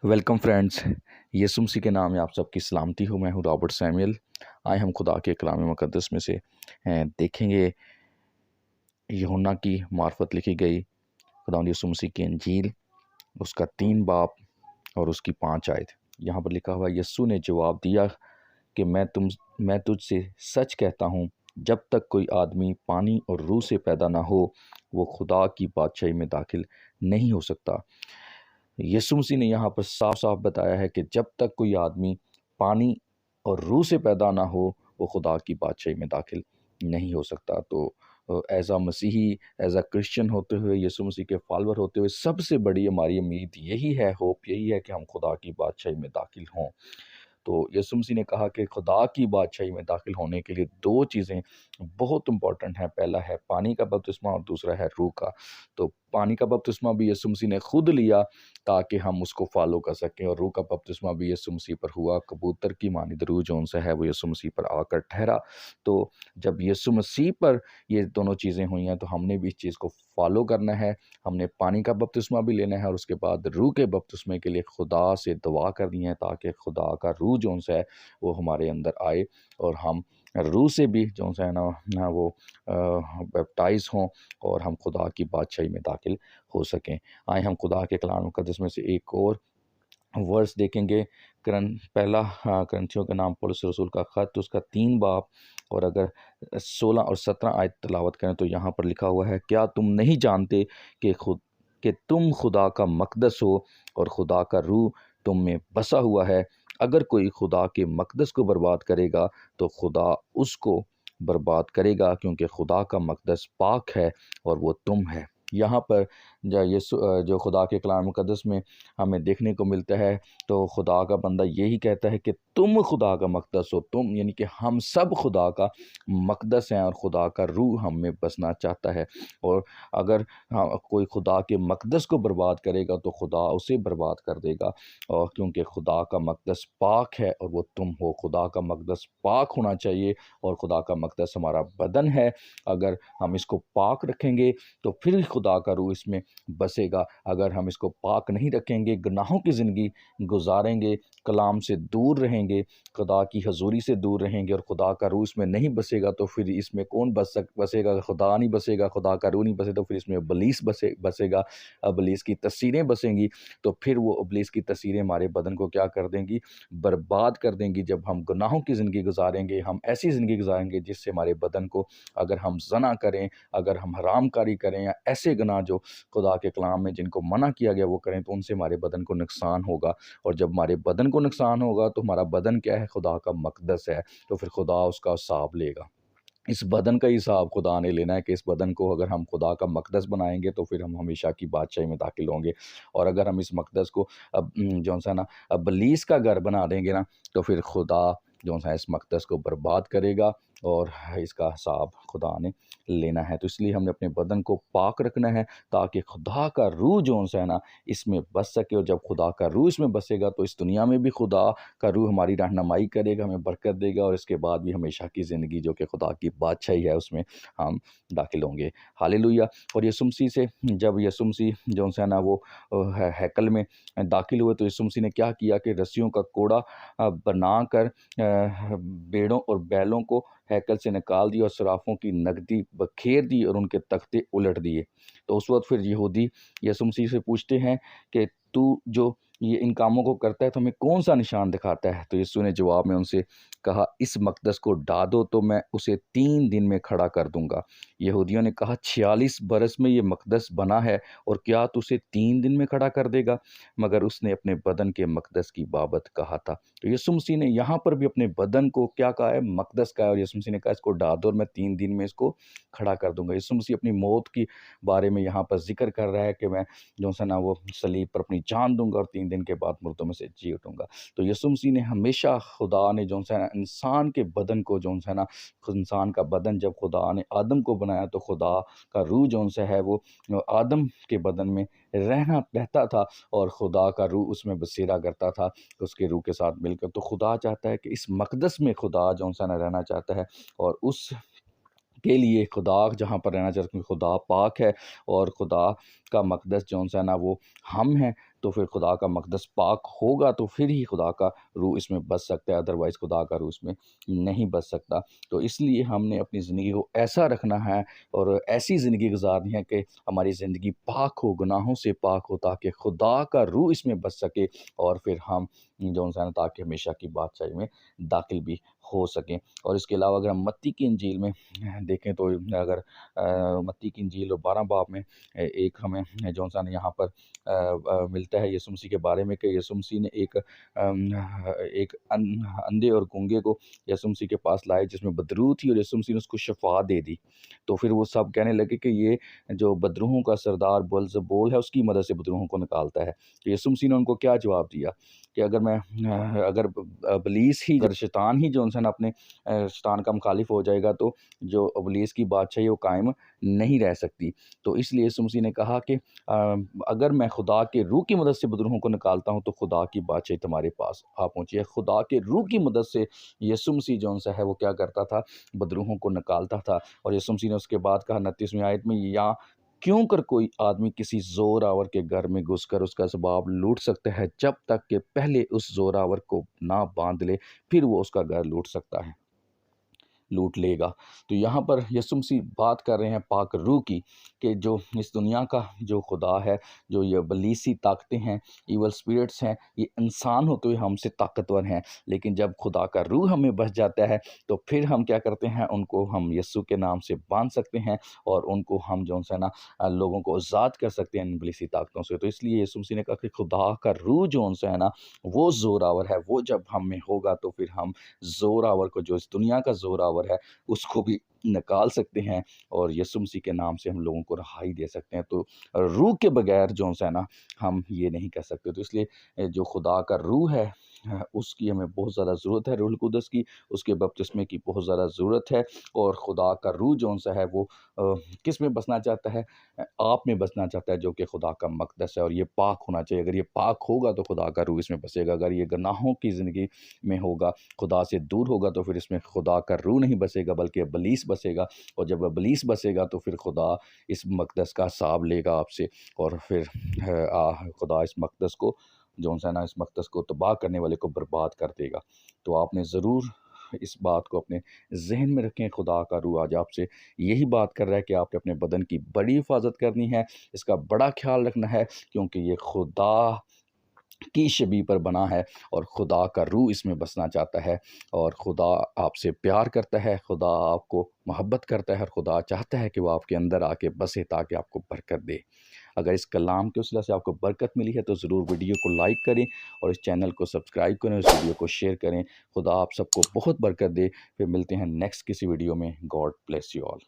Welcome friends. यीशु मसीह के नाम में आप सबकी सलामती हो। मैं हूँ रॉबर्ट सैमुअल। आए हम खुदा के कलाम मुक़द्दस में से देखेंगे यूहन्ना की मार्फत लिखी गई खुदावंद यीशु मसीह की इंजील, उसका 3 बाब और उसकी 5 आयत। यहाँ पर लिखा हुआ, यीशु ने जवाब दिया कि मैं तुझसे सच कहता हूँ, जब तक कोई आदमी पानी और रूह से पैदा ना हो, वो खुदा की बादशाही में दाखिल नहीं हो सकता। यीशु मसीह ने यहाँ पर साफ साफ बताया है कि जब तक कोई आदमी पानी और रूह से पैदा ना हो, वो खुदा की बादशाही में दाखिल नहीं हो सकता। तो एज आ मसीही, एज आ क्रिश्चियन होते हुए, यीशु मसीह के फॉलोअर होते हुए, सबसे बड़ी हमारी उम्मीद यही है, होप यही है कि हम खुदा की बादशाही में दाखिल हों। तो यीशु मसीह ने कहा कि खुदा की बादशाही में दाखिल होने के लिए 2 चीज़ें बहुत इम्पॉर्टेंट हैं। पहला है पानी का बपतिस्मा और दूसरा है रूह का। तो पानी का बपतिस्मा भी यीशु मसीह ने खुद लिया ताकि हम उसको फॉलो कर सकें, और रूह का बपतिस्मा भी यीशु मसीह पर हुआ। कबूतर की मानिंद रूह जो उनसे है वो यीशु मसीह पर आकर ठहरा। तो जब यीशु मसीह पर ये दोनों चीज़ें हुई हैं, तो हमने भी इस चीज़ को फॉलो करना है। हमने पानी का बपतिस्मा भी लेना है और उसके बाद रूह के बपतिस्मे के लिए खुदा से दुआ करनी है, ताकि खुदा का रूह जो है वो हमारे अंदर आए और हम रूह से भी जो है ना वो बैप्टाइज हों और हम खुदा की बादशाही में दाखिल हो सकें। आए हम खुदा के कलाम मुक़द्दस में से एक और वर्स देखेंगे। पहला करंथियों के नाम पौलुस रसूल का ख़त, उसका 3 बाब और अगर 16 और 17 आयत तिलावत करें, तो यहाँ पर लिखा हुआ है, क्या तुम नहीं जानते कि तुम खुदा का मक़दस हो और खुदा का रूह तुम में बसा हुआ है। अगर कोई खुदा के मक़दस को बर्बाद करेगा, तो खुदा उसको बर्बाद करेगा, क्योंकि खुदा का मक़दस पाक है और वो तुम है। यहाँ पर जो खुदा के कलाम मुक़द्दस में हमें देखने को मिलता है, तो खुदा का बंदा यही कहता है कि तुम खुदा का मक़दस हो। तुम यानी कि हम सब खुदा का मक़दस हैं और खुदा का रूह हम में बसना चाहता है। और अगर कोई खुदा के मक़दस को बर्बाद करेगा, तो खुदा उसे बर्बाद कर देगा, और क्योंकि खुदा का मक़दस पाक है और वो तुम हो। खुदा का मक़दस पाक होना चाहिए और खुदा का मक़दस हमारा बदन है। अगर हम इसको पाक रखेंगे, तो फिर खुदा का रूह इसमें बसेगा। अगर हम इसको पाक नहीं रखेंगे, गुनाहों की ज़िंदगी गुजारेंगे, कलाम से दूर रहेंगे, खुदा की हजूरी से दूर रहेंगे और खुदा का रूह इसमें नहीं बसेगा, तो फिर इसमें कौन बसेगा? खुदा नहीं बसेगा, खुदा का रूह नहीं बसेगा, तो फिर इसमें इब्लीस बसेगा। इब्लीस की तस्वीरें बसेंगी, तो फिर वो इब्लीस की तस्वीरें हमारे बदन को क्या कर देंगी? बर्बाद कर देंगी। जब हम गुनाहों की ज़िंदगी गुजारेंगे, हम ऐसी ज़िंदगी गुजारेंगे जिससे हमारे बदन को, अगर हम ज़ना करें, अगर हम हरामकारी करें या ऐसे गुनाह जो खुदा के कलाम में जिनको मना किया गया वो करें, तो उनसे हमारे बदन को नुकसान होगा। और जब हमारे बदन को नुकसान होगा, तो हमारा बदन क्या है? खुदा का मक़दस है। तो फिर खुदा उसका हिसाब लेगा। इस बदन का हिसाब खुदा ने लेना है कि इस बदन को अगर हम खुदा का मक़दस बनाएँगे, तो फिर हम हमेशा की बादशाही में दाखिल होंगे। और अगर हम इस मक़दस को जो है ना इब्लीस का घर बना देंगे ना, तो फिर खुदा जो है इस मक़दस को बर्बाद करेगा और इसका हिसाब खुदा ने लेना है। तो इसलिए हमने अपने बदन को पाक रखना है, ताकि खुदा का रूह जो है ना इसमें बस सके। और जब खुदा का रूह इसमें बसेगा, तो इस दुनिया में भी खुदा का रूह हमारी रहनुमाई करेगा, हमें बरकत देगा, और इसके बाद भी हमेशा की ज़िंदगी जो कि खुदा की बादशाही है उसमें हम दाखिल होंगे। हालेलुया। और यीशु मसीह से जब यीशु मसीह जो है ना वो हैकल में दाखिल हुए, तो यीशु मसीह ने क्या किया कि रस्सियों का कोड़ा बनाकर भेड़ों और बैलों को हैकल से निकाल दिया और सराफों की नकदी बखेर दी और उनके तख्ते उलट दिए। तो उस वक्त फिर यहूदी यीशु मसीह से पूछते हैं कि तू जो ये इन कामों को करता है, तो हमें कौन सा निशान दिखाता है? तो यीशु ने जवाब में उनसे कहा, इस मक़दस को ढा दो, तो मैं उसे 3 दिन में खड़ा कर दूंगा। यहूदियों ने कहा, 46 बरस में ये मक़दस बना है, और क्या तू उसे 3 दिन में खड़ा कर देगा? मगर उसने अपने बदन के मक़दस की बाबत कहा था। तो यीशु मसीह ने यहाँ पर भी अपने बदन को क्या कहा है? मक़दस कहा है। और यीशु मसीह ने कहा, इसको ढा दो और मैं 3 दिन में इसको खड़ा कर दूंगा। यीशु मसीह अपनी मौत की बारे में यहाँ पर जिक्र कर रहा है कि मैं जो है ना वो सलीब पर अपनी जान दूंगा और 3 दिन के बाद मुर्दों में से जी उठूंगा। तो यीशु मसीह ने हमेशा, खुदा ने जो है ना इंसान के बदन को जो है ना, इंसान का बदन जब खुदा ने आदम को बनाया, तो खुदा का रूह जो है वो आदम के बदन में रहता था और खुदा का रूह उसमें बसेरा करता था उसके रूह के साथ मिलकर। तो खुदा चाहता है कि इस मक़दस में खुदा जो है ना रहना चाहता है, और उस के लिए खुदा जहाँ पर रहना चाहते हैं, खुदा पाक है और खुदा का मक़दस जो है ना वो हम हैं। तो फिर खुदा का मक़दस पाक होगा तो फिर ही खुदा का रूह इसमें बस सकता है, अदरवाइज़ खुदा का रूह इसमें नहीं बस सकता। तो इसलिए हमने अपनी ज़िंदगी को ऐसा रखना है और ऐसी ज़िंदगी गुज़ारनी है कि हमारी ज़िंदगी पाक हो, गुनाहों से पाक हो, ताकि खुदा का रूह इसमें बस सके और फिर हम जो है ना ताकि हमेशा की बादशाही में दाखिल भी हो सकें। और इसके अलावा अगर हम मत्ती की इंजील में देखें तो अगर मत्ती की इंजील 12 बाब में एक हमें जो है ना यहाँ पर मिलता है यीशु मसीह के बारे में कि यीशु मसीह ने एक अंधे और गूंगे को यीशु मसीह के पास लाए जिसमें बदरू थी और यीशु मसीह ने उसको शफा दे दी। तो फिर वो सब कहने लगे कि ये जो बदरूहों का सरदार बेल्ज़बूल है उसकी मदद से बदरूहों को निकालता है। तो यीशु मसीह ने उनको क्या जवाब दिया कि अगर इब्लीस ही अगर शैतान ही जो है ना अपने शैतान का मुखालिफ हो जाएगा तो जो इब्लीस की बादशाही वो कायम नहीं रह सकती। तो इसलिए यीशु मसीह ने कहा कि अगर मैं खुदा के रूह की मदद से बदरूहों को निकालता हूँ तो खुदा की बादशाही तुम्हारे पास आ पहुँची है। खुदा के रूह की मदद से यीशु मसीह जो है वो क्या करता था, बदरूहों को निकालता था। और यीशु मसीह ने उसके बाद कहा 29वीं आयत में, या क्यों कर कोई आदमी किसी ज़ोरावर के घर में घुसकर उसका असबाब लूट सकता है, जब तक कि पहले उस ज़ोरावर को ना बांध ले, फिर वो उसका घर लूट लेगा। तो यहाँ पर यीशु मसीह बात कर रहे हैं पाक रूह की कि जो इस दुनिया का जो खुदा है, जो ये इब्लीसी ताकतें हैं, इविल स्पिरिट्स हैं, ये इंसान होते हुए हमसे ताकतवर हैं। लेकिन जब खुदा का रूह हमें बस जाता है तो फिर हम क्या करते हैं, उनको हम यीशु के नाम से बांध सकते हैं और उनको हम जो है ना लोगों को आज़ाद कर सकते हैं इन इब्लीसी ताकतों से। तो इसलिए यीशु मसीह ने कहा कि खुदा का रूह जो है ना वो ज़ोरावर है, वो जब हम में होगा तो फिर हम ज़ोरावर को, जो इस दुनिया का ज़ोरावर है, उसको भी निकाल सकते हैं और यीशु मसीह के नाम से हम लोगों को रहाई दे सकते हैं। तो रूह के बगैर जो है ना हम ये नहीं कर सकते। तो इसलिए जो खुदा का रूह है उसकी हमें बहुत ज़्यादा ज़रूरत है, रूहुल कुद्दस की, उसके बपतिस्मे की बहुत ज़्यादा ज़रूरत है। और खुदा का रूह जो है वो किस में बसना चाहता है, आप में बसना चाहता है, जो कि खुदा का मक़दस है और ये पाक होना चाहिए। अगर ये पाक होगा तो खुदा का रूह इसमें बसेगा। अगर ये गुनाहों की ज़िंदगी में होगा, खुदा से दूर होगा, तो फिर इसमें खुदा का रूह नहीं बसेगा बल्कि इब्लीस बसेगा। और जब इब्लीस बसेगा तो फिर खुदा इस मक़दस का हिसाब लेगा आपसे और फिर खुदा इस मक़दस को जो है ना इस मक़दस को तबाह करने वाले को बर्बाद कर देगा। तो आपने ज़रूर इस बात को अपने ज़हन में रखें। खुदा का रूह आज आपसे यही बात कर रहा है कि आपने अपने बदन की बड़ी हिफाजत करनी है, इसका बड़ा ख़्याल रखना है, क्योंकि ये खुदा की शबीह पर बना है और खुदा का रूह इसमें बसना चाहता है। और खुदा आपसे प्यार करता है, खुदा आपको मोहब्बत करता है और खुदा चाहता है कि वो आपके अंदर आके बसे ताकि आपको बरकत दे। अगर इस कलाम के वसीला से आपको बरकत मिली है तो ज़रूर वीडियो को लाइक करें और इस चैनल को सब्सक्राइब करें, इस वीडियो को शेयर करें। खुदा आप सबको बहुत बरकत दे। फिर मिलते हैं नेक्स्ट किसी वीडियो में। God bless you all.